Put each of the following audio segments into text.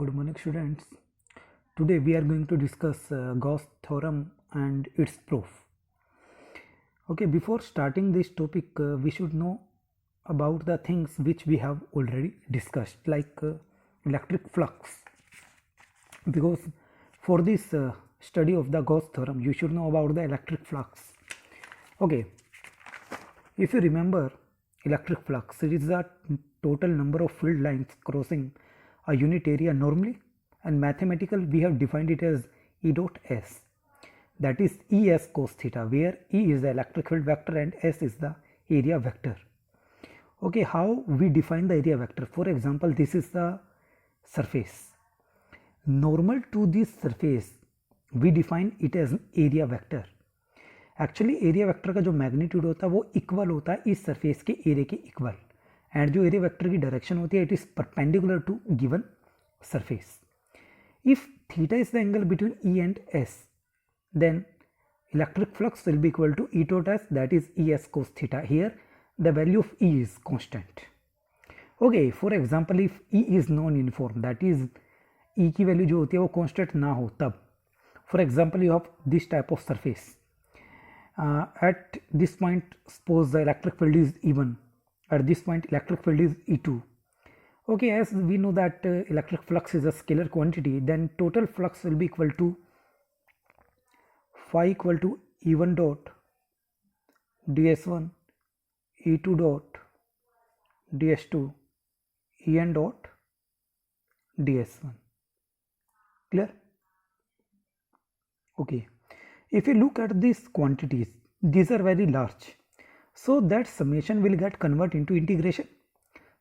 Good morning, students. Today we are going to discuss Gauss theorem and its proof. Okay, before starting this topic, we should know about the things which we have already discussed, like electric flux. Because for this study of the Gauss theorem, you should know about the electric flux. Okay, if you remember, electric flux, it is the total number of field lines crossing a unit area normally, and mathematical we have defined it as E dot S, that is E s cos theta, where E is the electric field vector and S is the area vector. Okay, how we define the area vector? For example, this is the surface. Normal to this surface we define it as area vector. Actually area vector का जो magnitude होता है वो equal होता है इस surface के area के इक्वल, एंड जो एरिया वेक्टर की डायरेक्शन होती है it is perpendicular to given surface. If theta is the angle between E and S, then electric flux will be equal to E dot S, that is Es cos theta. Here the value of E is constant. Okay, for example, if E is non-uniform, that is E की value जो होती है वो constant ना हो, तब for example you have this type of surface. At this point suppose the electric field is E1, at this point electric field is E2. Okay, as we know that electric flux is a scalar quantity, then total flux will be equal to phi equal to E1 dot ds1 E2 dot ds2 En dot ds1. Clear? Okay, if you look at these quantities, these are very large, so that summation will get converted into integration,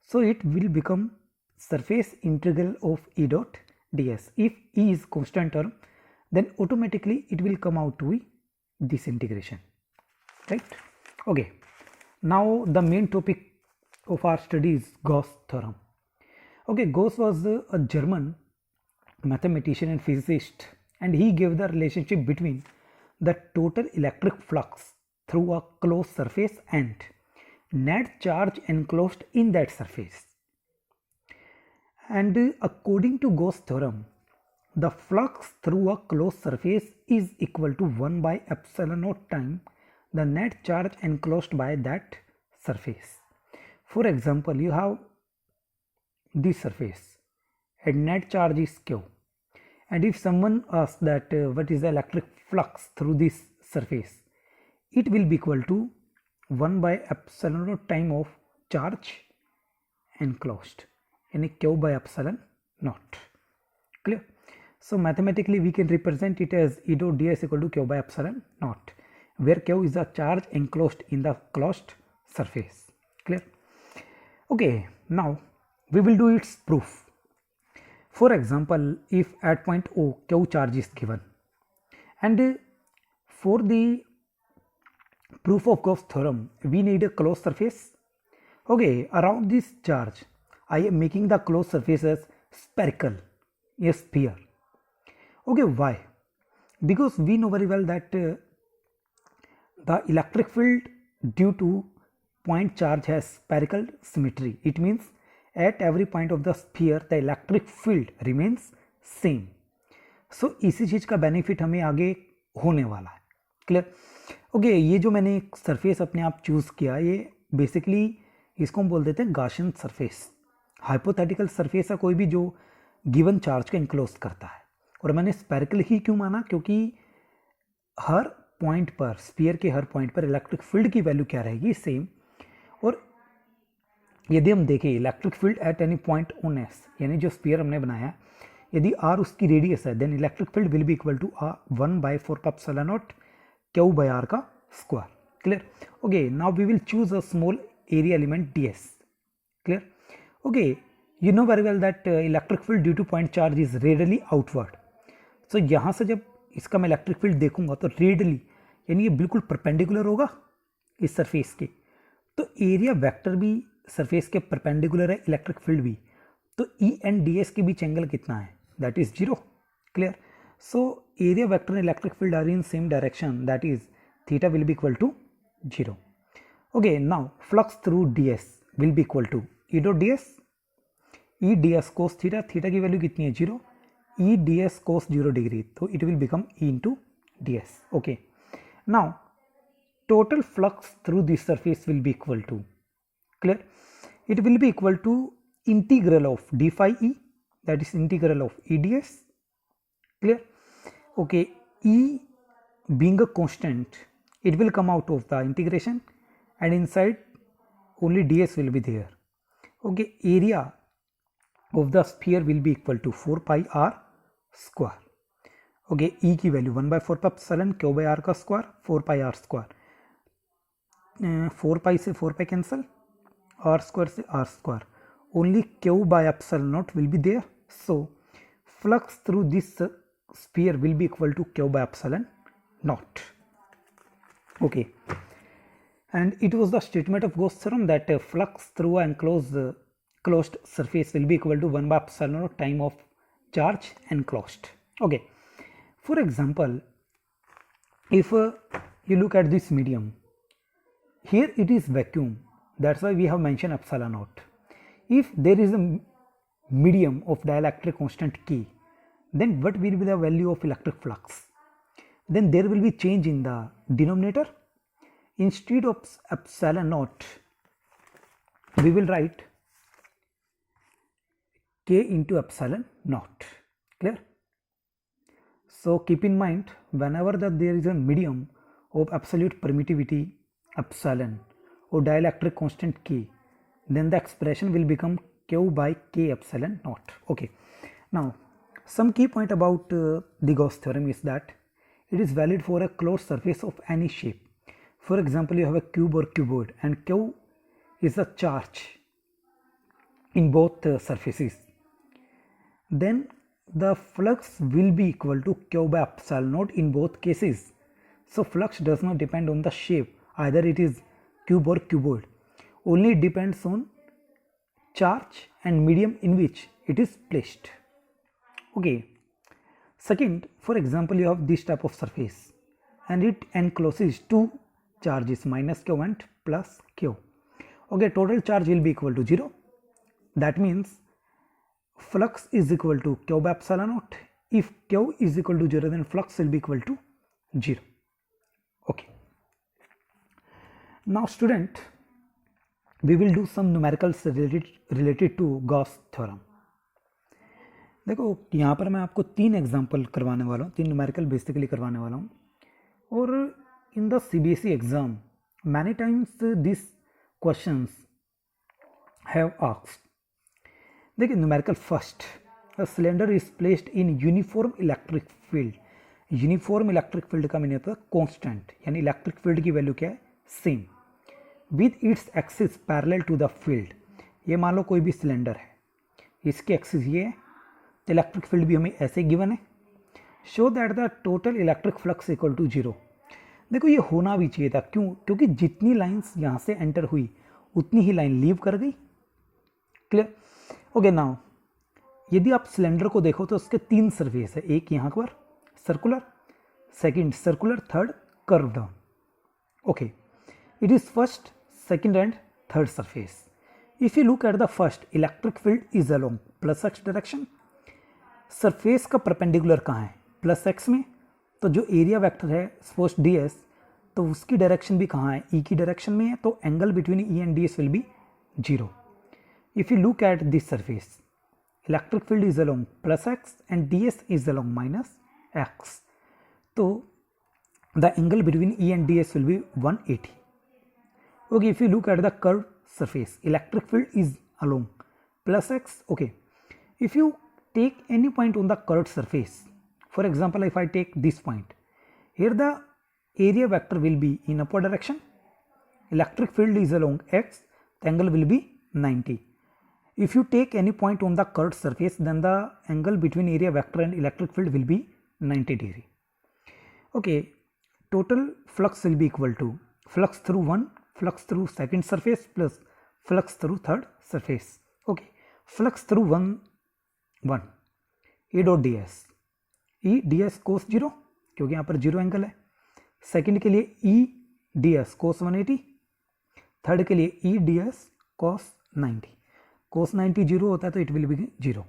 so it will become surface integral of E dot ds. If E is constant term, then automatically it will come out to be this integration, right? Okay, now the main topic of our study is Gauss theorem. Okay, Gauss was a German mathematician and physicist, and he gave the relationship between the total electric flux through a closed surface and net charge enclosed in that surface. And according to Gauss theorem, the flux through a closed surface is equal to 1 by epsilon naught time the net charge enclosed by that surface. For example, you have this surface and net charge is Q, and if someone asks that what is the electric flux through this surface, it will be equal to 1 by epsilon naught time of charge enclosed, and Q by epsilon naught. Clear? So mathematically we can represent it as E dot ds equal to Q by epsilon naught, where Q is the charge enclosed in the closed surface. Clear? Okay, now we will do its proof. For example, if at point O Q charge is given, and for the proof of Gauss theorem we need a closed surface. Okay, around this charge I am making the closed surface as spherical, a sphere. Okay, why? Because we know very well that the electric field due to point charge has spherical symmetry. It means at every point of the sphere the electric field remains same. So इसी चीज का benefit हमें आगे होने वाला है. Clear? Okay, ये जो मैंने एक सरफेस अपने आप चूज किया, ये बेसिकली इसको हम बोल देते हैं गाशियन सरफेस. हाइपोथेटिकल सरफेस है कोई भी जो गिवन चार्ज को इनक्लोज करता है. और मैंने स्पेरिकल ही क्यों माना? क्योंकि हर पॉइंट पर, स्फीयर के हर पॉइंट पर इलेक्ट्रिक फील्ड की वैल्यू क्या रहेगी? सेम. और यदि हम देखें electric field at any point on S, यानी जो स्फीयर हमने बनाया, यदि आर उसकी रेडियस है, then electric field will be equal to 1 by 4 epsilon naught Q by R का square. Clear? Okay, now we will choose a small area element ds. Clear? Okay, you know very well that electric field due to point charge is radially outward. So यहाँ से जब इसका मैं electric field देखूंगा तो radially यानी ये बिल्कुल परपेंडिकुलर होगा इस सरफेस के, तो एरिया वेक्टर भी सरफेस के परपेंडिकुलर है, इलेक्ट्रिक फील्ड भी, तो E एंड ds के बीच एंगल कितना है? That is 0. Clear? So area vector and electric field are in same direction, that is theta will be equal to 0. Okay, now flux through ds will be equal to E dot ds E D S cos theta, theta की value कितनी है 0, E D S cos 0 degree, तो it will become E into D S. Okay, now total flux through this surface will be equal to, clear, it will be equal to integral of d phi e, that is integral of e ds, clear. Okay, e being a constant, it will come out of the integration and inside only ds will be there. Okay, area of the sphere will be equal to 4 pi r square. Okay, e की value 1/4 epsilon q by r का square 4 pi r square, 4 pi से 4 pi cancel, r square से r square, only q by epsilon naught will be there, so flux through this sphere will be equal to q by epsilon naught. Okay, and it was the statement of Gauss theorem that flux through an closed surface will be equal to 1 by epsilon naught time of charge enclosed. Okay, for example, if you look at this medium, here it is vacuum, that's why we have mentioned epsilon naught. If there is a medium of dielectric constant K, then what will be the value of electric flux? Then there will be change in the denominator. Instead of epsilon naught, we will write K into epsilon naught, clear. So keep in mind, whenever there is a medium of absolute permittivity epsilon or dielectric constant K, then the expression will become q by k epsilon naught. Okay, now some key point about the Gauss theorem is that it is valid for a closed surface of any shape. For example, you have a cube or cuboid and q is a charge in both surfaces, then the flux will be equal to q by epsilon naught in both cases. So flux does not depend on the shape, either it is cube or cuboid, only depends on charge and medium in which it is placed. Okay, second, for example, you have this type of surface and it encloses two charges minus q and plus q. Okay, total charge will be equal to 0, that means flux is equal to q by epsilon naught. If q is equal to 0, then flux will be equal to 0. Okay, now student, we will do some numericals related to Gauss theorem. देखो यहाँ पर मैं आपको 3 example करवाने वाला हूँ, 3 numerical basically करवाने वाला हूँ. और in the CBSE exam many times this questions have asked. देखिए numerical first, a cylinder is placed in uniform electric field. Uniform electric field का मीनिंग होता है कांस्टेंट, यानी इलेक्ट्रिक फील्ड की वैल्यू क्या है, same, with its axis parallel to the field. ये मान लो कोई भी सिलेंडर है, इसकी एक्सिस ये है, तो इलेक्ट्रिक फील्ड भी हमें ऐसे गिवन है. Show that the total electric flux equal to 0. देखो ये होना भी चाहिए था, क्यों, क्योंकि जितनी लाइंस यहाँ से एंटर हुई उतनी ही लाइन लीव कर गई. क्लियर. ओके, नाउ यदि आप सिलेंडर को देखो तो उसके 3 सरफेस है, एक यहाँ पर circular, second circular, third curve down. Okay, it is first, second and third surface. If you look at the first, electric field is along plus x direction. Surface का परपेंडिकुलर कहाँ है, प्लस एक्स में, तो जो area vector है suppose D S, तो उसकी direction भी कहाँ है, ई की डायरेक्शन में है, तो angle between E and D S will be 0. If you look at this surface, electric field is along plus X and D S is along minus X, तो the angle between E and D S will be 180. Okay, if you look at the curved surface, electric field is along plus x. Okay, if you take any point on the curved surface, for example, if I take this point, here the area vector will be in upward direction, electric field is along x, the angle will be 90. If you take any point on the curved surface, then the angle between area vector and electric field will be 90 degree. Okay, total flux will be equal to flux through one, flux through second surface plus flux through third surface. Okay, flux through 1 E dot ds, E ds cos 0, क्योंकि यहाँ पर 0 angle है. Second के लिए E ds cos 180, third के लिए E ds cos 90. cos 90 zero होता है तो it will be zero.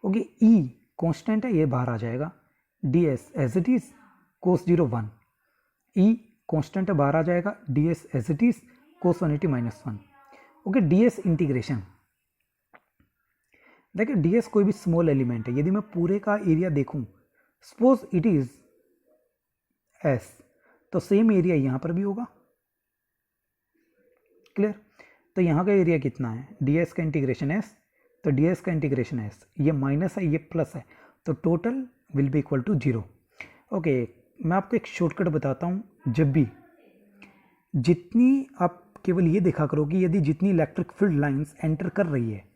Okay, E constant है, ये बाहर आ जाएगा, ds as it is cos 0 1, E constant है बाहर आ जाएगा, ds as it is cos 180 minus 1। Okay, ds integration, देखिए ds कोई भी स्मॉल एलिमेंट है, यदि मैं पूरे का एरिया देखूं, सपोज इट इज s, तो सेम एरिया यहाँ पर भी होगा। क्लियर? तो यहाँ का एरिया कितना है, ds का इंटीग्रेशन s, तो ds का इंटीग्रेशन s, ये माइनस है ये प्लस है, तो total will be equal to zero. Okay, मैं आपको एक शॉर्टकट बताता हूँ, जब भी जितनी आप केवल ये देखा करो कि यदि जितनी इलेक्ट्रिक फील्ड लाइंस एंटर कर रही है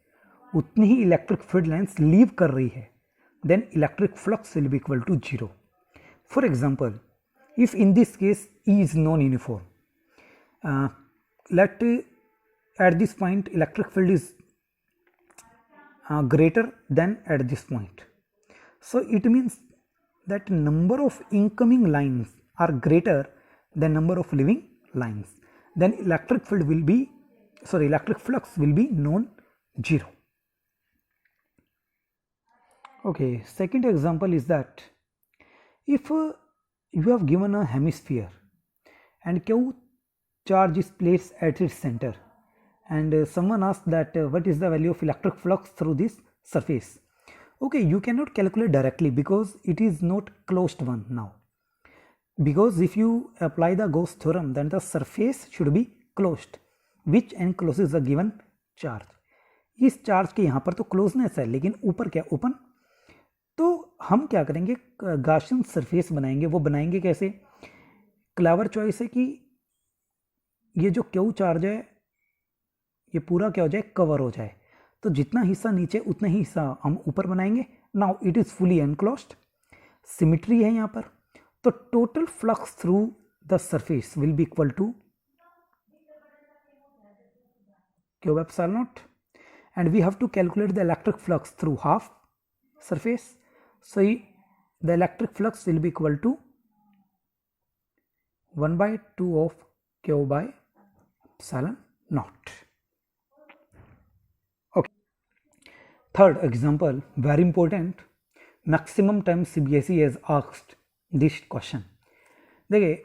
उतनी ही इलेक्ट्रिक फील्ड लाइंस लीव कर रही है, then electric flux will be equal to zero. For example, if in this case E is non-uniform, let at this point electric field is greater than at this point, so it means that number of incoming lines are greater than number of leaving lines, then electric flux will be non-zero. Okay, second example is that if you have given a hemisphere and q charge is placed at its center and someone asked that what is the value of electric flux through this surface. Okay, you cannot calculate directly because it is not closed one now, because if you apply the Gauss theorem then the surface should be closed which encloses the given charge. इस charge के यहाँ पर तो closeness है लेकिन ऊपर क्या, open. तो हम क्या करेंगे, गाशियन सरफेस बनाएंगे। वो बनाएंगे कैसे, क्लेवर चॉइस है कि ये जो क्यू चार्ज है ये पूरा क्या हो जाए, कवर हो जाए, तो जितना हिस्सा नीचे उतना ही हिस्सा हम ऊपर बनाएंगे। Now it is fully enclosed, symmetry है यहाँ पर, तो total flux through the surface will be equal to Q epsilon naught, and we have to calculate the electric flux through half surface, so the electric flux will be equal to 1 by 2 of q by epsilon naught. Okay, third example, very important, maximum time CBSE has asked this question. देखिए,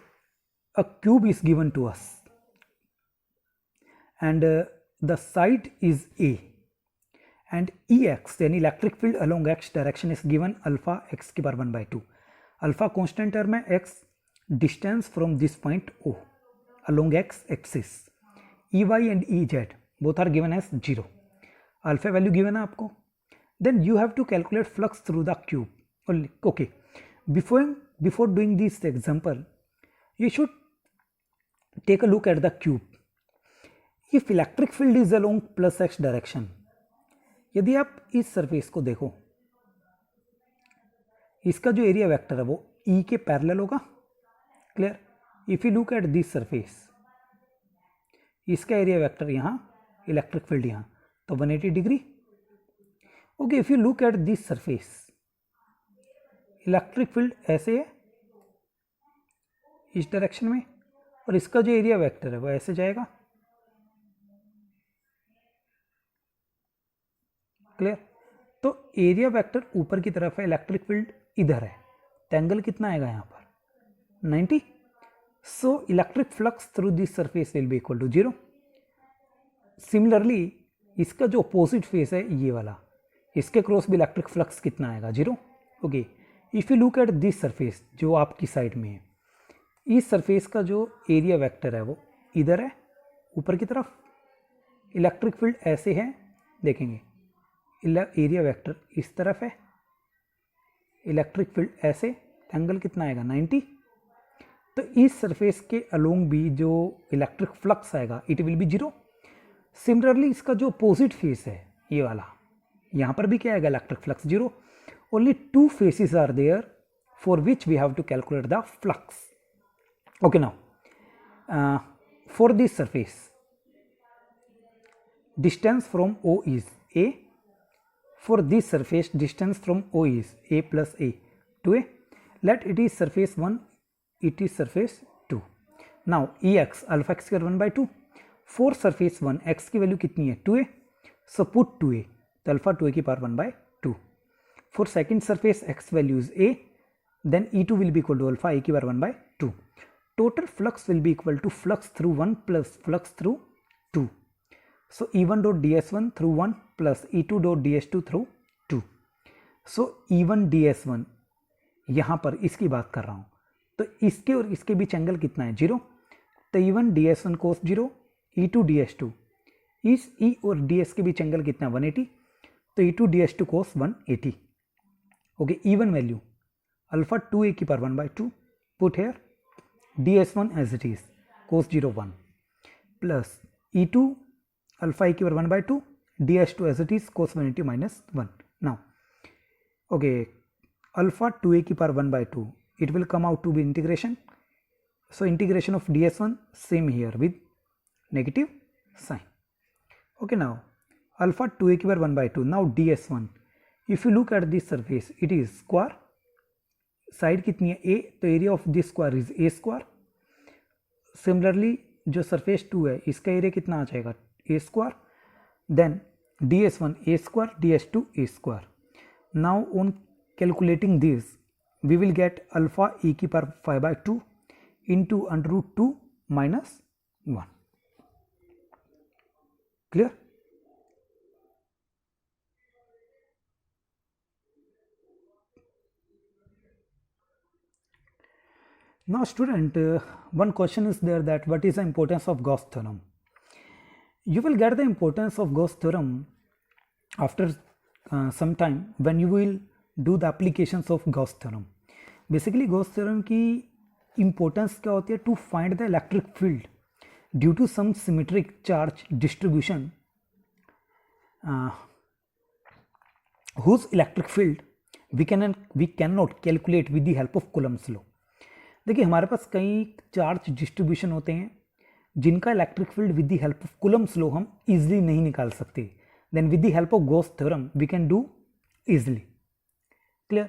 a cube is given to us and the side is A and Ex, then electric field along x direction is given alpha x की power 1 by 2. Alpha constant term है, x distance from this point O along x axis. Ey and Ez both are given as 0. Alpha value given है आपको. Then you have to calculate flux through the cube. Okay, before doing this example, you should take a look at the cube. If electric field is along plus x direction, यदि आप इस surface को देखो, इसका जो area vector है वो E के पैरेलल होगा। Clear? If you look at this surface, इसका एरिया वेक्टर यहाँ, इलेक्ट्रिक फील्ड यहाँ, तो 180 degree. Okay, if you look at this surface, electric field ऐसे है इस डायरेक्शन में, और इसका जो एरिया वेक्टर है वो ऐसे जाएगा। क्लियर? तो एरिया वेक्टर ऊपर की तरफ है, इलेक्ट्रिक फील्ड इधर है, तो एंगल कितना आएगा यहाँ पर, 90। So electric flux through this surface will be equal to 0। Similarly इसका जो अपोजिट फेस है ये वाला, इसके क्रॉस भी इलेक्ट्रिक फ्लक्स कितना आएगा, 0। Okay, if you look at this surface जो आपकी साइड में है, इस सरफेस का जो एरिया वेक्टर है वो इधर है ऊपर की तरफ, इलेक्ट्रिक फील्ड ऐसे है, देखेंगे एरिया वेक्टर इस तरफ है, इलेक्ट्रिक फील्ड ऐसे, एंगल कितना आएगा, 90। तो इस सरफेस के अलोंग भी जो इलेक्ट्रिक फ्लक्स आएगा इट विल बी 0। सिमिलरली इसका जो अपोजिट फेस है ये वाला, यहाँ पर भी क्या आएगा, electric flux 0। Only 2 faces are there for which we have to calculate the flux. Okay, now for this surface distance from O is A. For this surface distance from O is A plus A to A. Let it is surface 1, it is surface 2. Now Ex alpha x square 1 by 2. For surface 1 x की value कितनी है, 2A, So put 2a, तो alpha 2a की power 1 by 2. For second surface x value is a, then E2 will be equal to alpha a की power 1 by 2. Total flux will be equal to flux through 1 plus flux through 2. So E1 dot ds1 through 1 plus E2 dot ds2 through 2. So E1 ds1 यहाँ पर इसकी बात कर रहा हूँ, तो इसके और इसके बीच एंगल कितना है 0, तो E1 ds1 cos 0, E2 ds2, इस E और ds के बीच एंगल कितना है 180, तो E2 ds2 cos 180. Okay, E1 value alpha 2a की power 1 by 2, put here ds1 as it is cos 0 1 plus E2 alpha a की power 1 by 2 ds2 as it is cos 180 minus 1. Now okay, alpha 2a की power 1 by 2, it will come out to be integration. So integration of ds1 same here with negative sign. Okay, now alpha 2a की power 1 by 2. Now ds1, if you look at this surface, it is square. Side कितनी है a, तो area of this square is a square. Similarly जो surface 2 है इसका area कितना आ जाएगा a square. Then ds1 a square, ds2 a square. Now on calculating this we will get alpha e की power 5 by 2 into under root 2 minus 1. Clear? Now student, one question is there that what is the importance of Gauss theorem? You will get the importance of Gauss theorem after some time when you will do the applications of Gauss theorem. Basically Gauss theorem की importance क्या होती है? To find the electric field due to some symmetric charge distribution whose electric field we cannot calculate with the help of Coulomb's law. देखिए हमारे पास कई charge distribution होते हैं जिनका electric field with the help of Coulomb's law हम easily नहीं निकाल सकते. Then with the help of Gauss theorem we can do easily. Clear?